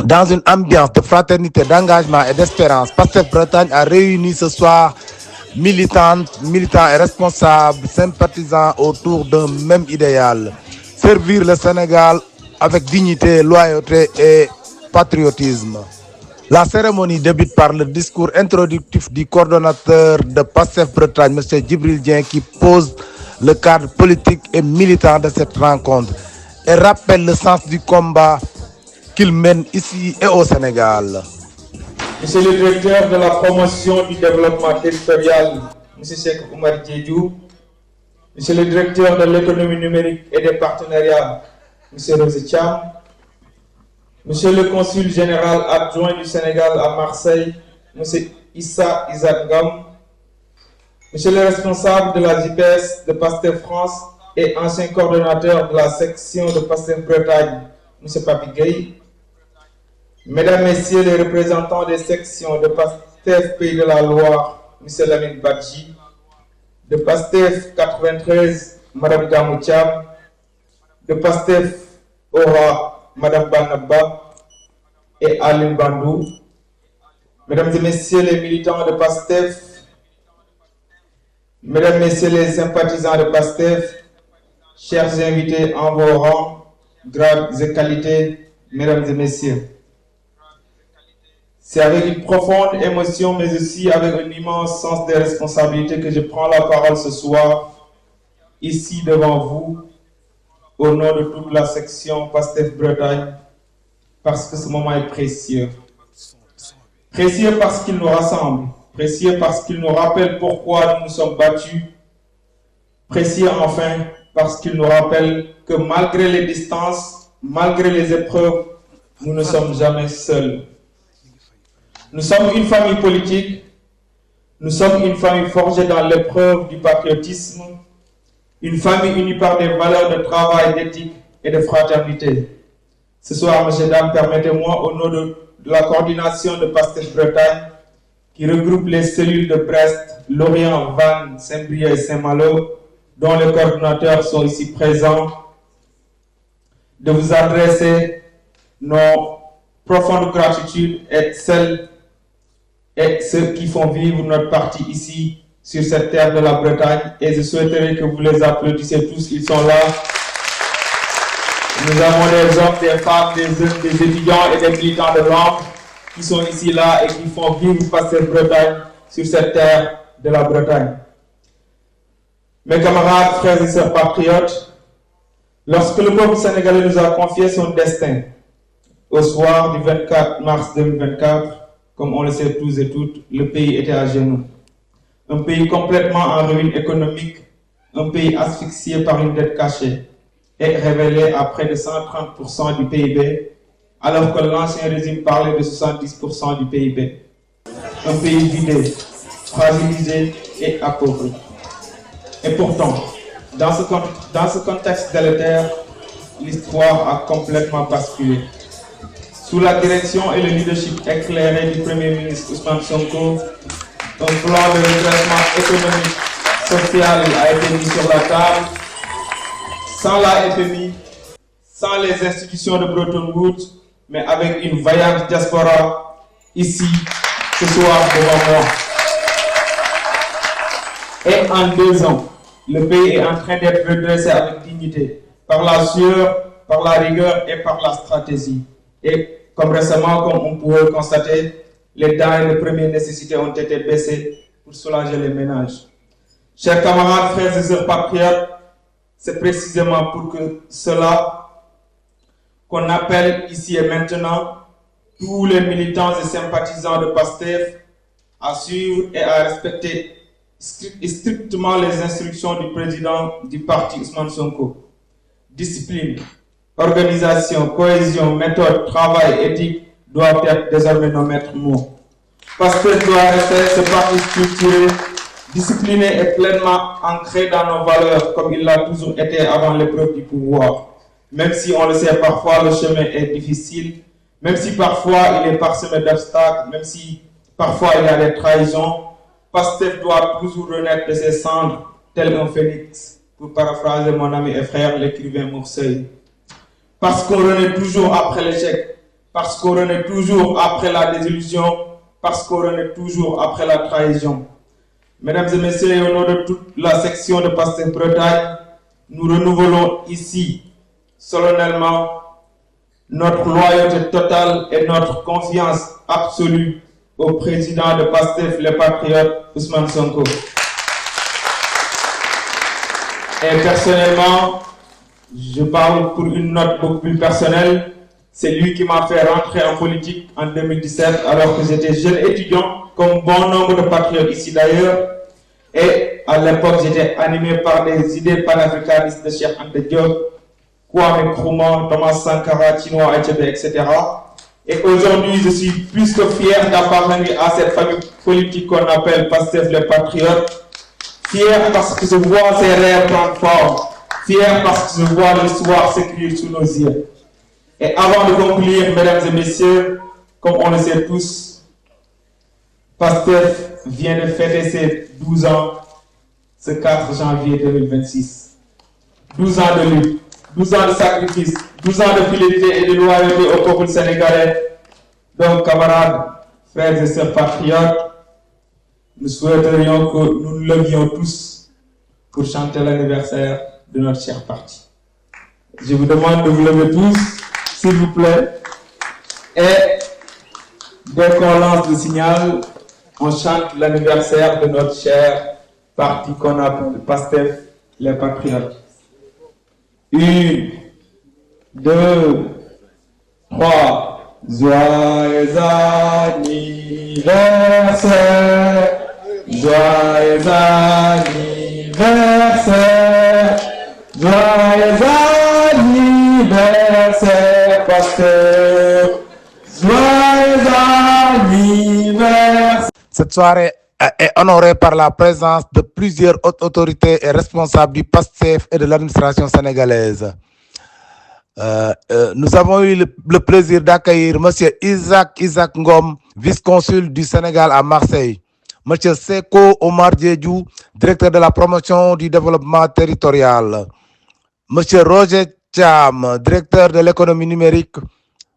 Dans une ambiance de fraternité, d'engagement et d'espérance, PASTEF Bretagne a réuni ce soir militants et responsables sympathisants autour d'un même idéal. Servir le Sénégal avec dignité, loyauté et patriotisme. La cérémonie débute par le discours introductif du coordonnateur de PASTEF Bretagne, M. Djibril Dieng, qui pose le cadre politique et militant de cette rencontre et rappelle le sens du combat qu'il mène ici et au Sénégal. Monsieur le directeur de la promotion du développement territorial, M. Cheikh Oumar Diédhiou, Monsieur le directeur de l'économie numérique et des partenariats, M. Rosé Thiam, Monsieur le consul général adjoint du Sénégal à Marseille, M. Issa Isaac Ngam, Monsieur le responsable de la JPS de PASTEF France et ancien coordonnateur de la section de PASTEF Bretagne, M. Papi Gueye, Mesdames, Messieurs les représentants des sections de PASTEF Pays de la Loire, M. Lamine Badji, de PASTEF 93, Mme Gamou Thiam, de PASTEF Aura, Mme Banaba et Aline Bandou, Mesdames et Messieurs les militants de PASTEF, Mesdames, Messieurs les sympathisants de PASTEF, chers invités en vos rangs, grades et qualités, Mesdames et Messieurs. C'est avec une profonde émotion, mais aussi avec un immense sens des responsabilités que je prends la parole ce soir, ici devant vous, au nom de toute la section PASTEF Bretagne, parce que ce moment est précieux. Précieux parce qu'il nous rassemble, précieux parce qu'il nous rappelle pourquoi nous nous sommes battus, précieux enfin parce qu'il nous rappelle que malgré les distances, malgré les épreuves, nous ne sommes jamais seuls. Nous sommes une famille politique, nous sommes une famille forgée dans l'épreuve du patriotisme, une famille unie par des valeurs de travail, d'éthique et de fraternité. Ce soir, messieurs, dames, permettez-moi, au nom de la coordination de PASTEF Bretagne, qui regroupe les cellules de Brest, Lorient, Vannes, Saint-Brieuc et Saint-Malo, dont les coordinateurs sont ici présents, de vous adresser nos profondes gratitudes et celles et ceux qui font vivre notre parti ici, sur cette terre de la Bretagne. Et je souhaiterais que vous les applaudissiez tous, ils sont là. Nous avons des hommes, des femmes, des jeunes, des étudiants et des militants de l'ombre qui sont ici là et qui font vivre PASTEF Bretagne sur cette terre de la Bretagne. Mes camarades, frères et sœurs patriotes, lorsque le peuple sénégalais nous a confié son destin, au soir du 24 mars 2024, comme on le sait tous et toutes, le pays était à genoux. Un pays complètement en ruine économique, un pays asphyxié par une dette cachée et révélé à près de 130% du PIB, alors que l'ancien régime parlait de 70% du PIB. Un pays vidé, fragilisé et appauvri. Et pourtant, dans ce contexte délétère, l'histoire a complètement basculé. Sous la direction et le leadership éclairé du Premier ministre Ousmane Sonko, un plan de redressement économique, social a été mis sur la table. Sans la FMI, sans les institutions de Bretton Woods, mais avec une vaillante diaspora ici, ce soir devant moi. Et en 2 ans, le pays est en train d'être redressé avec dignité, par la sueur, par la rigueur et par la stratégie. Et comme récemment, comme on pouvait le constater, les denrées de première nécessité ont été baissées pour soulager les ménages. Chers camarades, frères et sœurs patriotes, c'est précisément pour que cela qu'on appelle ici et maintenant tous les militants et sympathisants de PASTEF à suivre et à respecter strictement les instructions du président du parti Ousmane Sonko. Discipline, organisation, cohésion, méthode, travail, éthique doivent être désormais nos maîtres mots. PASTEF doit rester ce parti structuré, discipliné et pleinement ancré dans nos valeurs comme il l'a toujours été avant l'épreuve du pouvoir. Même si on le sait, parfois le chemin est difficile, même si parfois il est parsemé d'obstacles, même si parfois il y a des trahisons, PASTEF doit toujours renaître de ses cendres, tel un phénix, pour paraphraser mon ami et frère, l'écrivain Mourseille. Parce qu'on renaît toujours après l'échec, parce qu'on renaît toujours après la désillusion, parce qu'on renaît toujours après la trahison. Mesdames et messieurs, au nom de toute la section de Pastef Bretagne, nous renouvelons ici solennellement notre loyauté totale et notre confiance absolue au président de Pastef les Patriotes, Ousmane Sonko. Et personnellement, je parle pour une note beaucoup plus personnelle, c'est lui qui m'a fait rentrer en politique en 2017 alors que j'étais jeune étudiant, comme bon nombre de patriotes ici d'ailleurs. Et à l'époque, j'étais animé par des idées panafricanistes de Cheikh Anta Diop, Kwame Nkrumah, Thomas Sankara, Chinua Achebe, etc. Et aujourd'hui, je suis plus que fier d'appartenir à cette famille politique qu'on appelle Pastef les Patriotes. Fier parce que je vois ces rêves prendre forme. Fier parce que je vois l'histoire s'écrire sous nos yeux. Et avant de conclure, mesdames et messieurs, comme on le sait tous, Pastef vient de fêter ses 12 ans ce 4 janvier 2026. 12 ans de lutte, 12 ans de sacrifice, 12 ans de fidélité et de loyauté au peuple sénégalais. Donc, camarades, frères et sœurs patriotes, nous souhaiterions que nous nous levions tous pour chanter l'anniversaire de notre cher parti. Je vous demande de vous lever tous, s'il vous plaît. Et dès qu'on lance le signal, on chante l'anniversaire de notre cher parti qu'on appelle Pastef les Patriotes. 1, 2, 3. Joyeux anniversaire, joyeux anniversaire, joyeux anniversaire, Pastef, joyeux anniversaire. Cette soirée est honorée par la présence de plusieurs hautes autorités et responsables du PASTEF et de l'administration sénégalaise. Nous avons eu le plaisir d'accueillir M. Isaac Ngom, vice-consul du Sénégal à Marseille, M. Seko Omar Diédhiou, directeur de la promotion du développement territorial, M. Roger Thiam, directeur de l'économie numérique,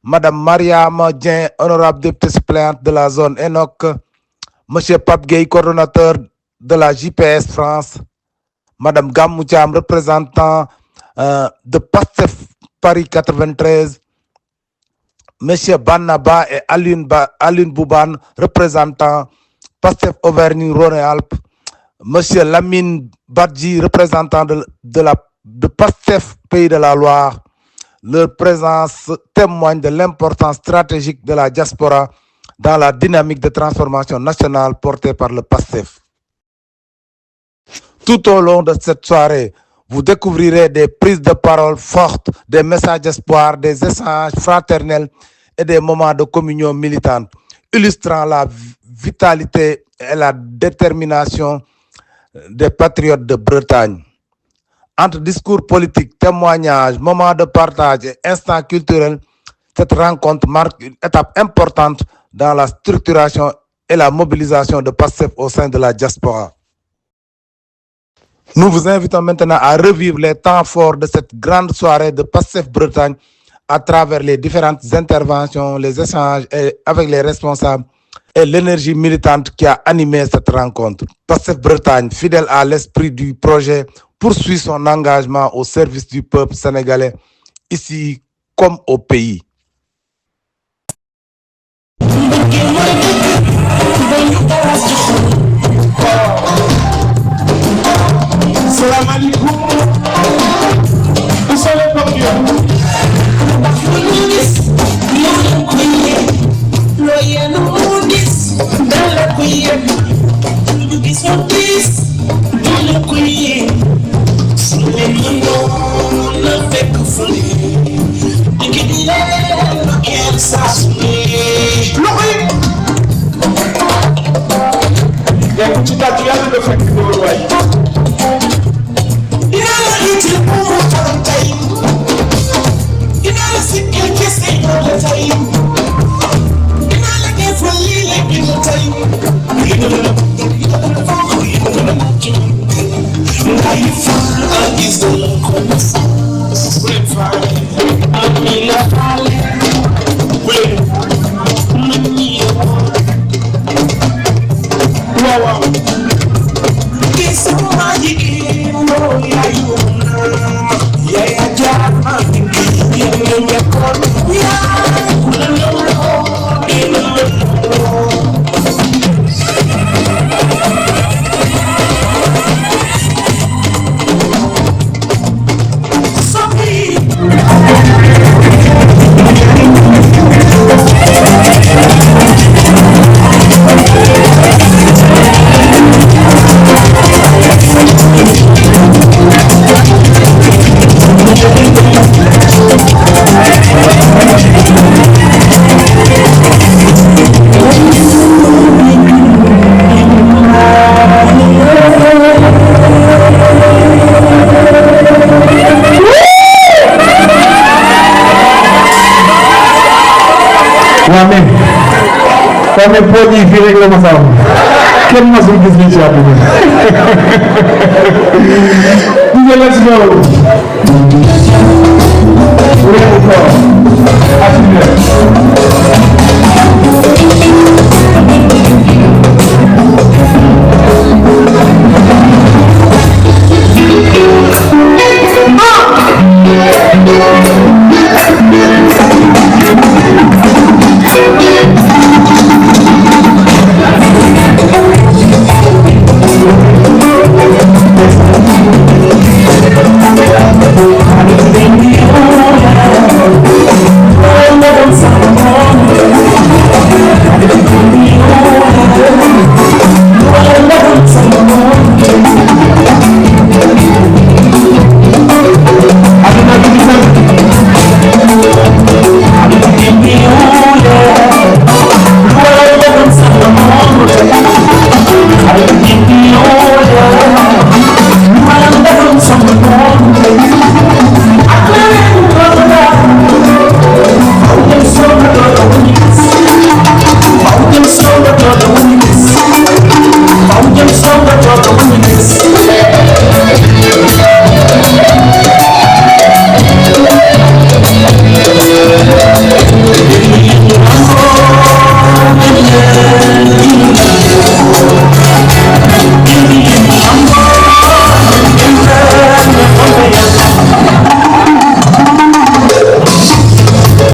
Mme Mariam Dien, honorable députée suppléante de la zone ENOC, M. Pape Gueye, coordonnateur de la JPS France, Mme Gamou Thiam, représentant de PASTEF Paris 93, M. Bannaba et Aline Bouban, représentant PASTEF Auvergne-Rhône-Alpes, M. Lamine Badji, représentant de PASTEF Pays de la Loire. Leur présence témoigne de l'importance stratégique de la diaspora dans la dynamique de transformation nationale portée par le PASTEF. Tout au long de cette soirée, vous découvrirez des prises de parole fortes, des messages d'espoir, des échanges fraternels et des moments de communion militante, illustrant la vitalité et la détermination des patriotes de Bretagne. Entre discours politiques, témoignages, moments de partage et instants culturels, cette rencontre marque une étape importante dans la structuration et la mobilisation de PASTEF au sein de la diaspora. Nous vous invitons maintenant à revivre les temps forts de cette grande soirée de PASTEF Bretagne à travers les différentes interventions, les échanges avec les responsables et l'énergie militante qui a animé cette rencontre. PASTEF Bretagne, fidèle à l'esprit du projet, poursuit son engagement au service du peuple sénégalais, ici comme au pays. Salam alaikum. Où sont les patriotes? Let me know, love that could mais boo ñëwee fii rek la ma saabu kenn masul gis li ci àdduna let's go. We're going to go.